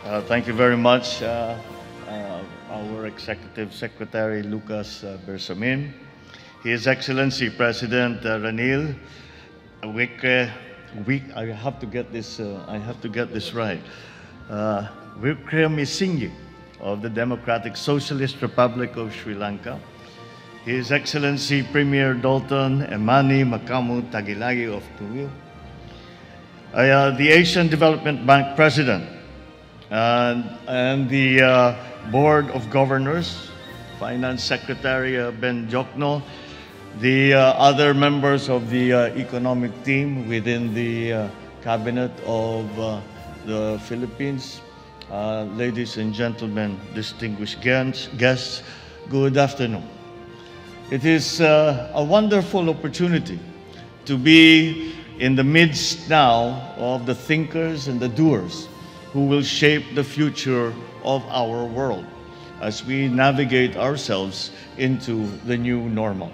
Thank you very much, our Executive Secretary Lucas Bersamin, His Excellency President Ranil I have to get this. I have to get this right. Wickremesinghe of the Democratic Socialist Republic of Sri Lanka, His Excellency Premier Dalton Emani Makamu Tagilagi of Tuwil, the Asian Development Bank President, and the Board of Governors, Finance Secretary Ben Jokno, the other members of the economic team within the Cabinet of the Philippines, ladies and gentlemen, distinguished guests, good afternoon. It is a wonderful opportunity to be in the midst now of the thinkers and the doers who will shape the future of our world as we navigate ourselves into the new normal.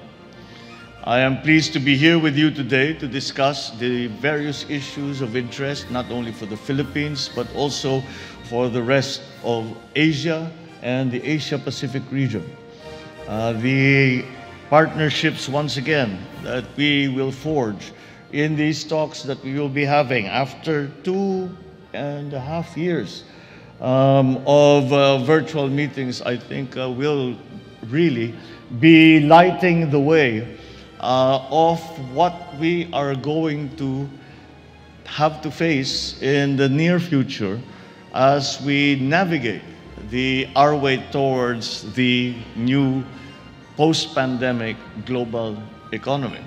I am pleased to be here with you today to discuss the various issues of interest, not only for the Philippines, but also for the rest of Asia and the Asia-Pacific region. The partnerships, once again, that we will forge in these talks that we will be having after 2.5 years of virtual meetings, I think will really be lighting the way of what we are going to have to face in the near future as we navigate our way towards the new post-pandemic global economy.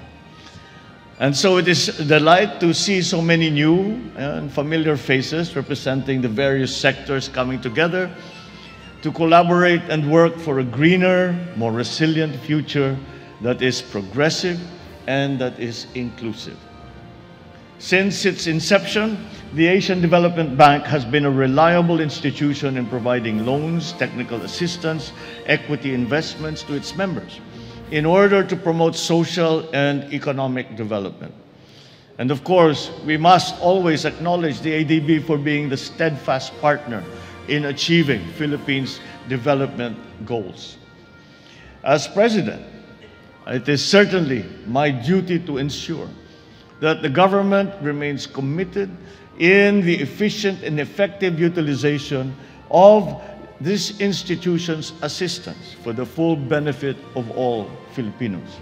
And so it is a delight to see so many new and familiar faces representing the various sectors coming together to collaborate and work for a greener, more resilient future that is progressive and that is inclusive. Since its inception, the Asian Development Bank has been a reliable institution in providing loans, technical assistance, equity investments to its members in order to promote social and economic development. And of course, we must always acknowledge the ADB for being the steadfast partner in achieving Philippines' development goals. As President, it is certainly my duty to ensure that the government remains committed in the efficient and effective utilization of this institution's assistance for the full benefit of all Filipinos.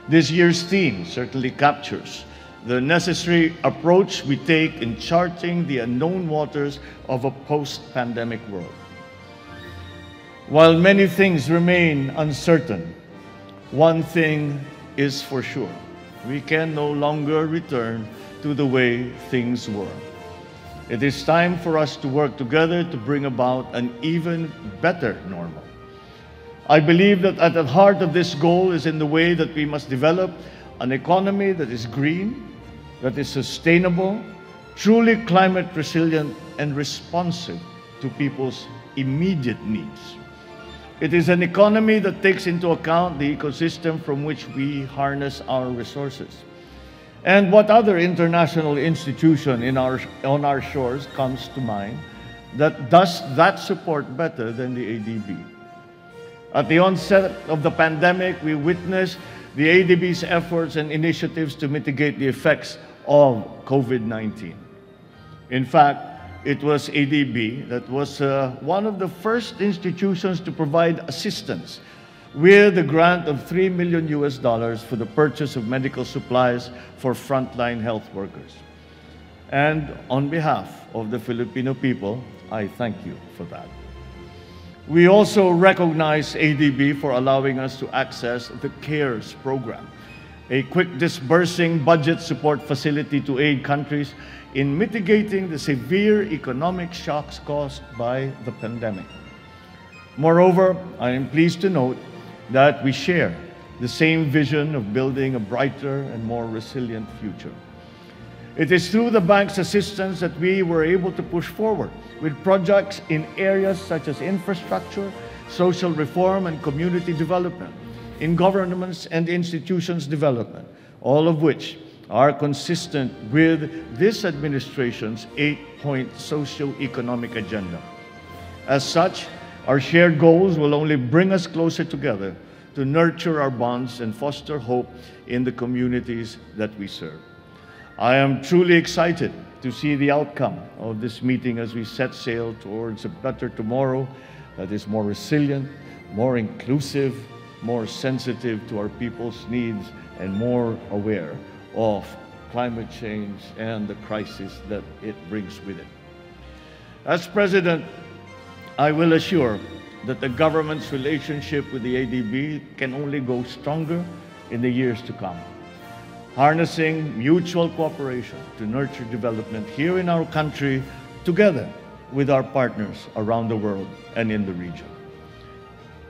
This year's theme certainly captures the necessary approach we take in charting the unknown waters of a post-pandemic world. While many things remain uncertain, one thing is for sure: we can no longer return to the way things were. It is time for us to work together to bring about an even better normal. I believe that at the heart of this goal is in the way that we must develop an economy that is green, that is sustainable, truly climate resilient, and responsive to people's immediate needs. It is an economy that takes into account the ecosystem from which we harness our resources. And what other international institution on our shores comes to mind that does that support better than the ADB? At the onset of the pandemic, we witnessed the ADB's efforts and initiatives to mitigate the effects of COVID-19. In fact, it was ADB that was one of the first institutions to provide assistance with a grant of $3 million for the purchase of medical supplies for frontline health workers. And on behalf of the Filipino people, I thank you for that. We also recognize ADB for allowing us to access the CARES program, a quick disbursing budget support facility to aid countries in mitigating the severe economic shocks caused by the pandemic. Moreover, I am pleased to note that we share the same vision of building a brighter and more resilient future. It is through the bank's assistance that we were able to push forward with projects in areas such as infrastructure, social reform, and community development, in governments and institutions development, all of which are consistent with this administration's 8-point socio-economic agenda. As such, our shared goals will only bring us closer together to nurture our bonds and foster hope in the communities that we serve. I am truly excited to see the outcome of this meeting as we set sail towards a better tomorrow that is more resilient, more inclusive, more sensitive to our people's needs, and more aware of climate change and the crisis that it brings with it. As President, I will assure that the government's relationship with the ADB can only go stronger in the years to come, harnessing mutual cooperation to nurture development here in our country together with our partners around the world and in the region.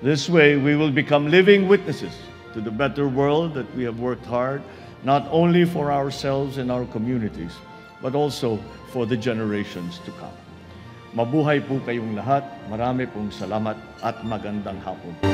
This way, we will become living witnesses to the better world that we have worked hard, not only for ourselves and our communities, but also for the generations to come. Mabuhay po kayong lahat. Marami pong salamat at magandang hapon.